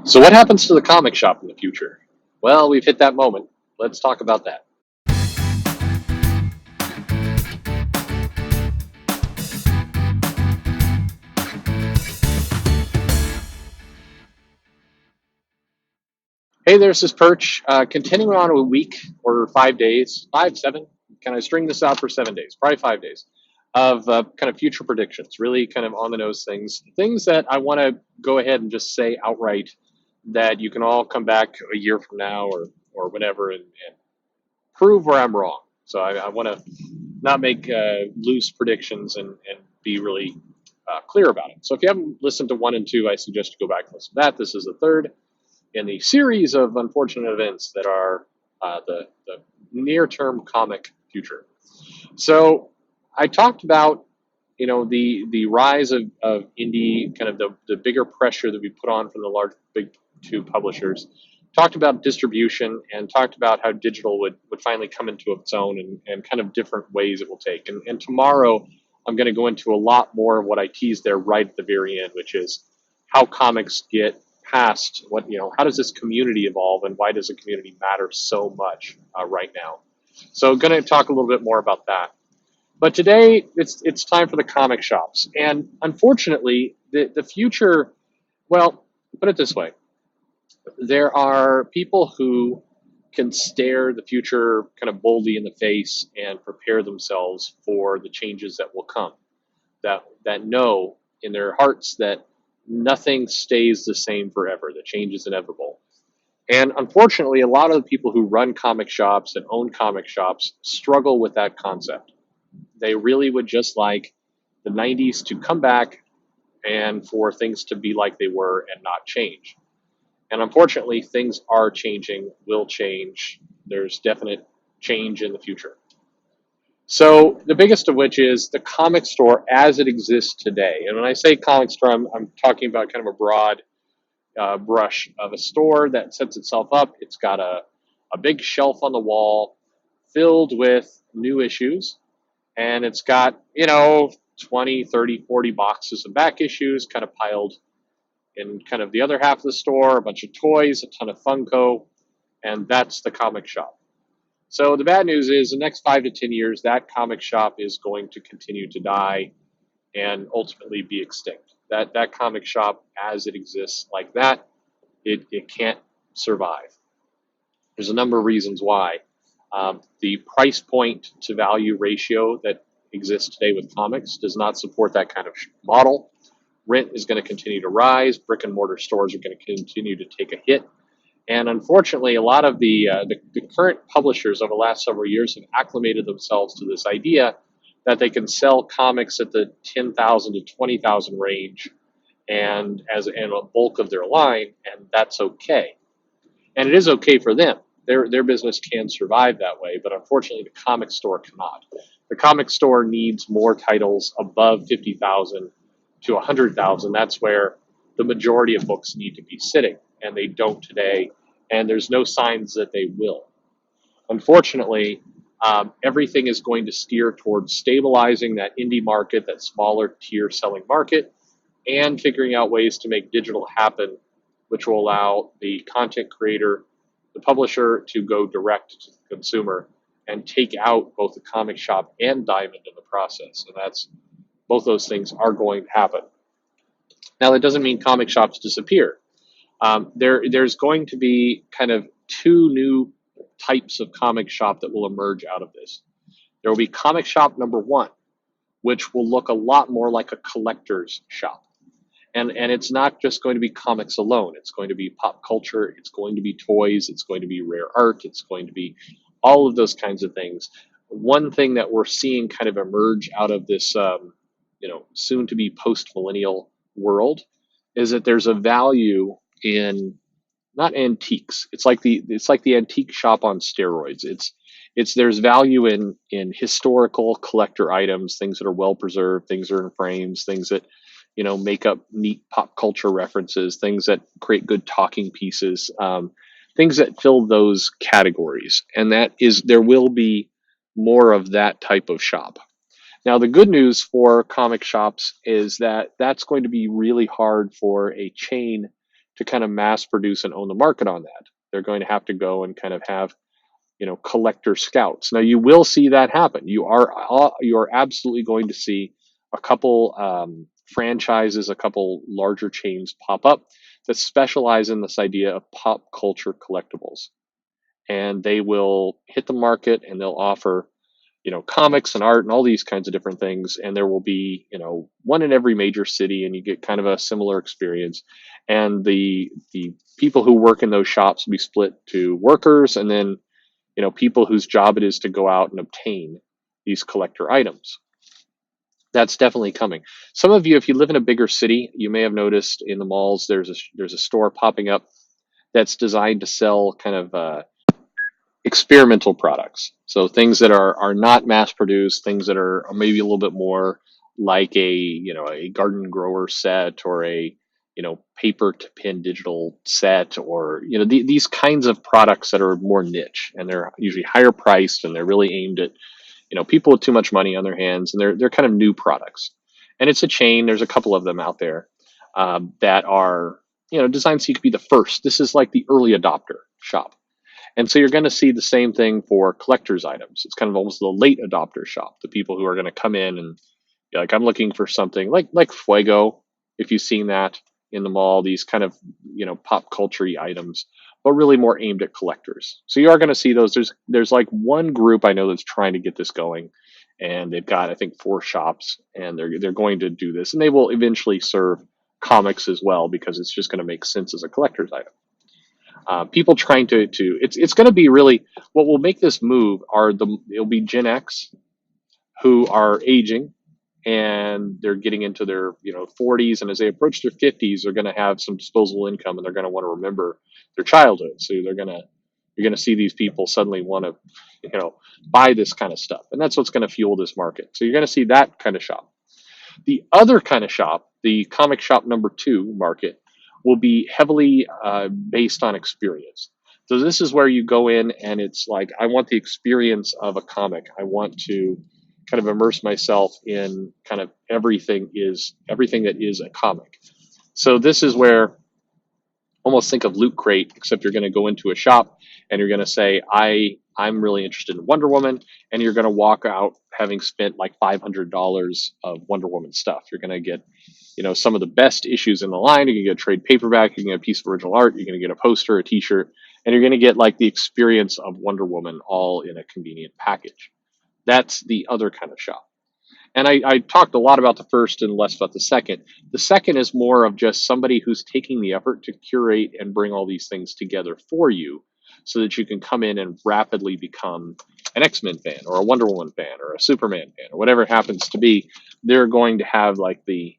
So, what happens to the comic shop in the future? Well, we've hit that moment. Let's talk about that. Hey, there's this Perch. Continuing on a week or 5 days, 7. Can I string this out for 7 days? Probably 5 days of kind of future predictions, really kind of on the nose things that I want to go ahead and just say outright that you can all come back a year from now or whatever and prove where I'm wrong. So I want to not make loose predictions and be really clear about it. So if you haven't listened to 1 and 2, I suggest you go back and listen to that. This is the third in the series of unfortunate events that are the near-term comic future. So I talked about the rise of indie, kind of the bigger pressure that we put on from the large big two publishers. Talked about distribution and talked about how digital would finally come into its own and kind of different ways it will take. And tomorrow I'm going to go into a lot more of what I teased there right at the very end, which is how comics get past how does this community evolve and why does the community matter so much right now. So going to talk a little bit more about that. But today it's time for the comic shops. And unfortunately, the future, well, put it this way. There are people who can stare the future kind of boldly in the face and prepare themselves for the changes that will come, that know in their hearts that nothing stays the same forever, that change is inevitable. And unfortunately, a lot of the people who run comic shops and own comic shops struggle with that concept. They really would just like the 90s to come back and for things to be like they were and not change. And unfortunately, things are changing, will change. There's definite change in the future. So the biggest of which is the comic store as it exists today. And when I say comic store, I'm talking about kind of a broad brush of a store that sets itself up. It's got a big shelf on the wall filled with new issues. And it's got, 20, 30, 40 boxes of back issues kind of piled in kind of the other half of the store, a bunch of toys, a ton of Funko, and that's the comic shop. So the bad news is the next 5 to 10 years, that comic shop is going to continue to die and ultimately be extinct. That comic shop, as it exists like that, it can't survive. There's a number of reasons why. The price point to value ratio that exists today with comics does not support that kind of model. Rent is going to continue to rise. Brick and mortar stores are going to continue to take a hit. And unfortunately, a lot of the current publishers over the last several years have acclimated themselves to this idea that they can sell comics at the 10,000 to 20,000 range and as a bulk of their line, and that's okay. And it is okay for them. Their business can survive that way, but unfortunately, the comic store cannot. The comic store needs more titles above 50,000 to 100,000. That's where the majority of books need to be sitting, and they don't today, and there's no signs that they will. Unfortunately, everything is going to steer towards stabilizing that indie market, that smaller tier selling market, and figuring out ways to make digital happen, which will allow the content creator, the publisher to go direct to the consumer and take out both the comic shop and Diamond in the process. And both those things are going to happen. Now, that doesn't mean comic shops disappear. There's going to be kind of 2 new types of comic shop that will emerge out of this. There will be comic shop number 1, which will look a lot more like a collector's shop. And it's not just going to be comics alone. It's going to be pop culture. It's going to be toys. It's going to be rare art. It's going to be all of those kinds of things. One thing that we're seeing kind of emerge out of this, soon to be post-millennial world is that there's a value in not antiques. It's like the antique shop on steroids. There's value in historical collector items, things that are well preserved, things that are in frames, things that make up neat pop culture references, things that create good talking pieces, things that fill those categories. And there will be more of that type of shop. Now, the good news for comic shops is that that's going to be really hard for a chain to kind of mass produce and own the market on that. They're going to have to go and kind of have, collector scouts. Now you will see that happen. You are absolutely going to see a couple franchises, a couple larger chains pop up that specialize in this idea of pop culture collectibles, and they will hit the market and they'll offer, comics and art and all these kinds of different things. And there will be, one in every major city, and you get kind of a similar experience. And the people who work in those shops will be split to workers, and then, people whose job it is to go out and obtain these collector items. That's definitely coming. Some of you, if you live in a bigger city, you may have noticed in the malls there's a store popping up that's designed to sell kind of experimental products. So things that are not mass produced, things that are maybe a little bit more like a garden grower set, or a paper to pen digital set, or these kinds of products that are more niche, and they're usually higher priced, and they're really aimed at people with too much money on their hands, and they're kind of new products. And it's a chain. There's a couple of them out there that are designed so you could be the first. This is like the early adopter shop. And so you're going to see the same thing for collector's items. It's kind of almost the late adopter shop, the people who are going to come in and be like, I'm looking for something like Fuego, if you've seen that in the mall, these kind of, pop culture items, but really more aimed at collectors. So you are going to see those. There's like one group I know that's trying to get this going, and they've got, I think, 4 shops, and they're going to do this, and they will eventually serve comics as well, because it's just going to make sense as a collector's item. People trying to it's going to be really, what will make this move it'll be Gen X, who are aging, and they're getting into their 40s, and as they approach their 50s, they're going to have some disposable income, and they're going to want to remember their childhood. So you're going to see these people suddenly want to buy this kind of stuff, and that's what's going to fuel this market. So you're going to see that kind of shop. The other kind of shop, the comic shop number 2 market, will be heavily based on experience. So this is where you go in, and it's like, I want the experience of a comic. I want to kind of immerse myself in kind of everything that is a comic. So this is where, almost think of Loot Crate, except you're going to go into a shop and you're going to say, I'm really interested in Wonder Woman, and you're going to walk out having spent like $500 of Wonder Woman stuff. You're going to get some of the best issues in the line. You're going to get a trade paperback, you're going to get a piece of original art, you're going to get a poster, a t-shirt, and you're going to get like the experience of Wonder Woman all in a convenient package. That's the other kind of shop. And I talked a lot about the first and less about the second. The second is more of just somebody who's taking the effort to curate and bring all these things together for you, so that you can come in and rapidly become an X-Men fan, or a Wonder Woman fan, or a Superman fan, or whatever it happens to be. They're going to have like the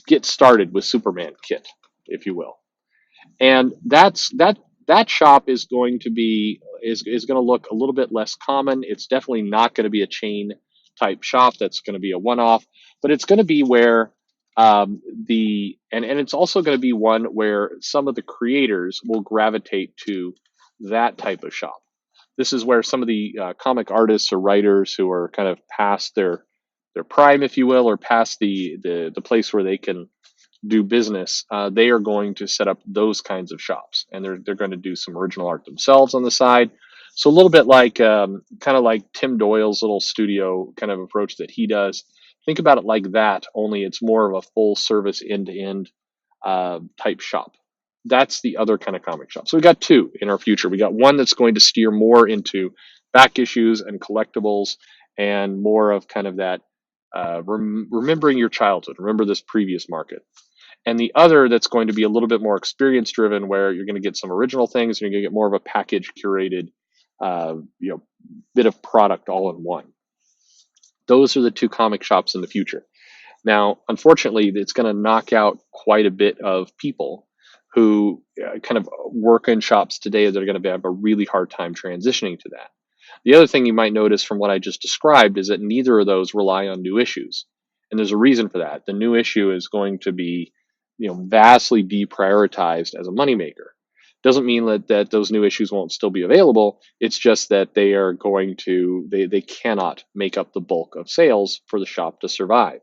get started with Superman kit, if you will. And that shop is going to be is going to look a little bit less common. It's definitely not going to be a chain type shop that's going to be a one-off, but it's going to be where and it's also going to be one where some of the creators will gravitate to that type of shop. This is where some of the comic artists or writers who are kind of past their prime, if you will, or past the place where they can do business, they are going to set up those kinds of shops, and they're going to do some original art themselves on the side. So a little bit like kind of like Tim Doyle's little studio kind of approach that he does. Think about it like that, only it's more of a full service end-to-end type shop. That's the other kind of comic shop. So we got 2 in our future. We got one that's going to steer more into back issues and collectibles, and more of kind of that remembering your childhood, remember this previous market. And the other that's going to be a little bit more experience driven, where you're going to get some original things, and you're going to get more of a package curated bit of product all in one. Those are the 2 comic shops in the future. Now, unfortunately, it's going to knock out quite a bit of people who kind of work in shops today that are going to have a really hard time transitioning to that. The other thing you might notice from what I just described is that neither of those rely on new issues. And there's a reason for that. The new issue is going to be vastly deprioritized as a moneymaker. Doesn't mean that those new issues won't still be available. It's just that they are going to, they cannot make up the bulk of sales for the shop to survive.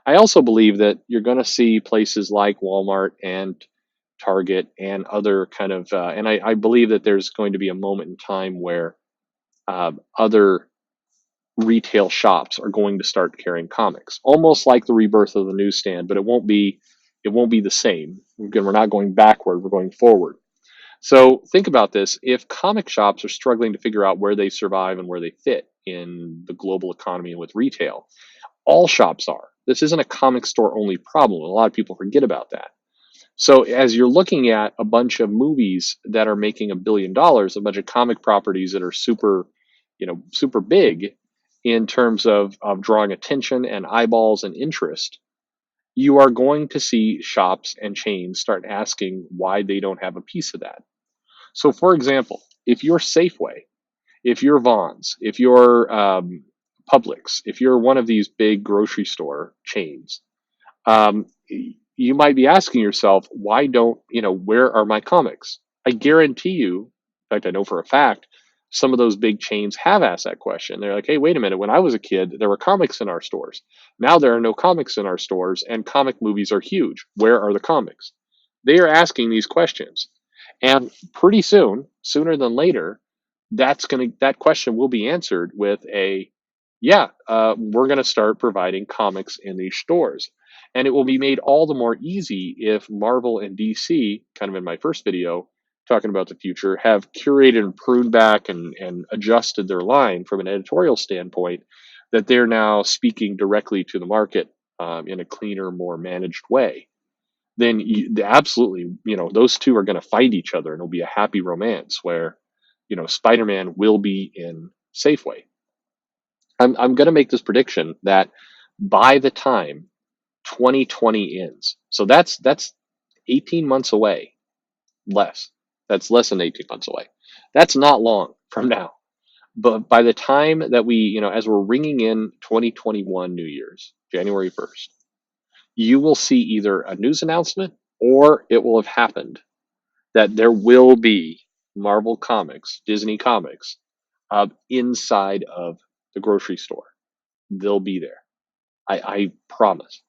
I also believe that you're going to see places like Walmart and Target, and other kind of, and I believe that there's going to be a moment in time where other retail shops are going to start carrying comics, almost like the rebirth of the newsstand, but it won't be the same. Again, we're not going backward, we're going forward. So think about this. If comic shops are struggling to figure out where they survive and where they fit in the global economy and with retail, all shops are. This isn't a comic store only problem. A lot of people forget about that. So as you're looking at a bunch of movies that are making $1 billion, a bunch of comic properties that are super, super big in terms of drawing attention and eyeballs and interest, you are going to see shops and chains start asking why they don't have a piece of that. So, for example, if you're Safeway, if you're Vons, if you're Publix, if you're one of these big grocery store chains, um, you might be asking yourself, why don't, where are my comics? I guarantee you, in fact, I know for a fact, some of those big chains have asked that question. They're like, hey, wait a minute. When I was a kid, there were comics in our stores. Now there are no comics in our stores, and comic movies are huge. Where are the comics? They are asking these questions. And pretty soon, sooner than later, that question will be answered with we're going to start providing comics in these stores. And it will be made all the more easy if Marvel and DC, kind of in my first video, talking about the future, have curated and pruned back and adjusted their line from an editorial standpoint, that they're now speaking directly to the market in a cleaner, more managed way. Then absolutely, those two are going to fight each other, and it'll be a happy romance where, Spider-Man will be in Safeway. I'm going to make this prediction that by the time 2020 ends, so that's 18 months away, less. That's less than 18 months away. That's not long from now. But by the time that as we're ringing in 2021 New Year's, January 1st, you will see either a news announcement or it will have happened that there will be Marvel Comics, Disney Comics, inside of the grocery store. They'll be there. I promise.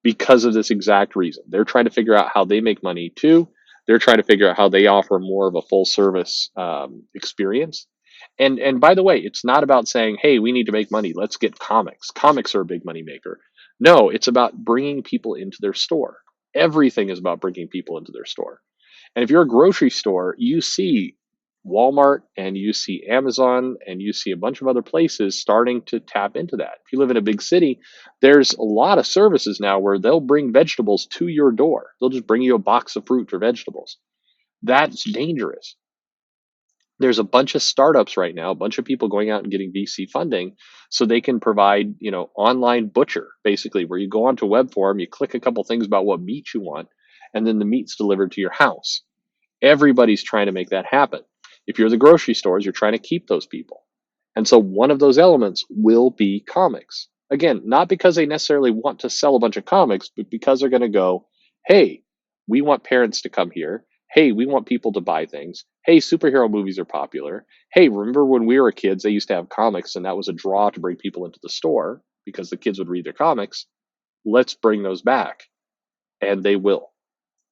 Because of this exact reason. They're trying to figure out how they make money too. They're trying to figure out how they offer more of a full service experience. And by the way, it's not about saying, hey, we need to make money. Let's get comics. Comics are a big money maker. No, it's about bringing people into their store. Everything is about bringing people into their store. And if you're a grocery store, you see Walmart and you see Amazon and you see a bunch of other places starting to tap into that. If you live in a big city, there's a lot of services now where they'll bring vegetables to your door. They'll just bring you a box of fruit or vegetables. That's dangerous. There's a bunch of startups right now, a bunch of people going out and getting VC funding so they can provide, online butcher, basically, where you go onto a web forum, you click a couple things about what meat you want, and then the meat's delivered to your house. Everybody's trying to make that happen. If you're the grocery stores, you're trying to keep those people. And so one of those elements will be comics. Again, not because they necessarily want to sell a bunch of comics, but because they're going to go, hey, we want parents to come here. Hey, we want people to buy things. Hey, superhero movies are popular. Hey, remember when we were kids, they used to have comics and that was a draw to bring people into the store because the kids would read their comics. Let's bring those back. And they will.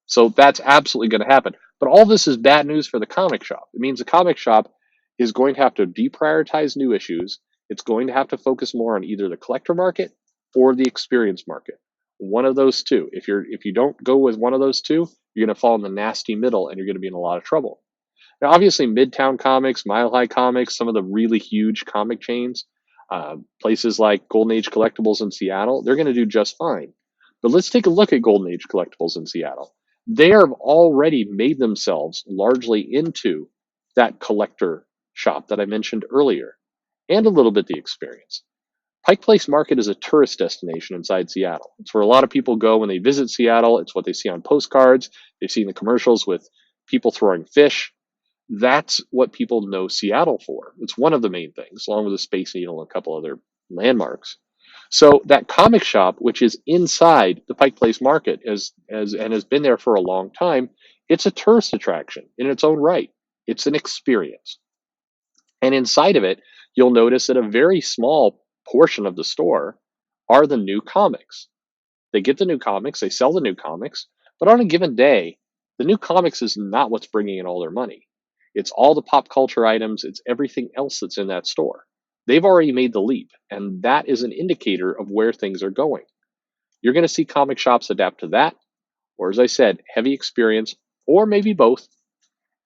So that's absolutely going to happen. But all this is bad news for the comic shop. It means the comic shop is going to have to deprioritize new issues. It's going to have to focus more on either the collector market or the experience market. One of those two. If you don't go with one of those two, you're going to fall in the nasty middle and you're going to be in a lot of trouble. Now, obviously, Midtown Comics, Mile High Comics, some of the really huge comic chains, places like Golden Age Collectibles in Seattle, they're going to do just fine. But let's take a look at Golden Age Collectibles in Seattle. They have already made themselves largely into that collector shop that I mentioned earlier, and a little bit the experience. Pike Place Market is a tourist destination inside Seattle. It's where a lot of people go when they visit Seattle. It's what they see on postcards. They've seen the commercials with people throwing fish. That's what people know Seattle for. It's one of the main things, along with the Space Needle and a couple other landmarks. So that comic shop, which is inside the Pike Place Market and has been there for a long time, it's a tourist attraction in its own right. It's an experience. And inside of it, you'll notice that a very small portion of the store are the new comics. They get the new comics, they sell the new comics, but on a given day, The new comics is not what's bringing in all their money. It's all the pop culture items, it's everything else that's in that store. They've already made the leap, and that is an indicator of where things are going. You're going to see comic shops adapt to that, or as I said, heavy experience, or maybe both.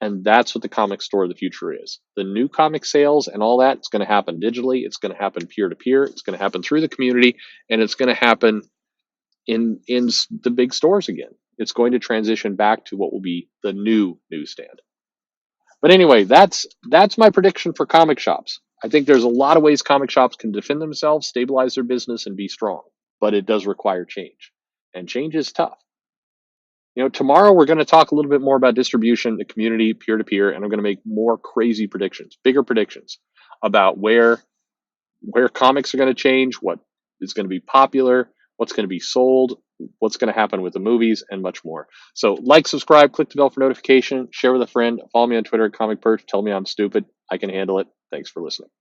And that's what the comic store of the future is. The new comic sales and all that, it's going to happen digitally, it's going to happen peer to peer, it's going to happen through the community, and it's going to happen in the big stores again. It's going to transition back to what will be the new newsstand. But anyway, that's my prediction for comic shops. I think there's a lot of ways comic shops can defend themselves, stabilize their business, and be strong. But it does require change. And change is tough. Tomorrow we're going to talk a little bit more about distribution, the community, peer to peer, and I'm going to make more crazy predictions, bigger predictions about where comics are going to change, what is going to be popular, what's going to be sold, what's going to happen with the movies, and much more. So like, subscribe, click the bell for notification, share with a friend, follow me on Twitter at Comic Perch, tell me I'm stupid. I can handle it. Thanks for listening.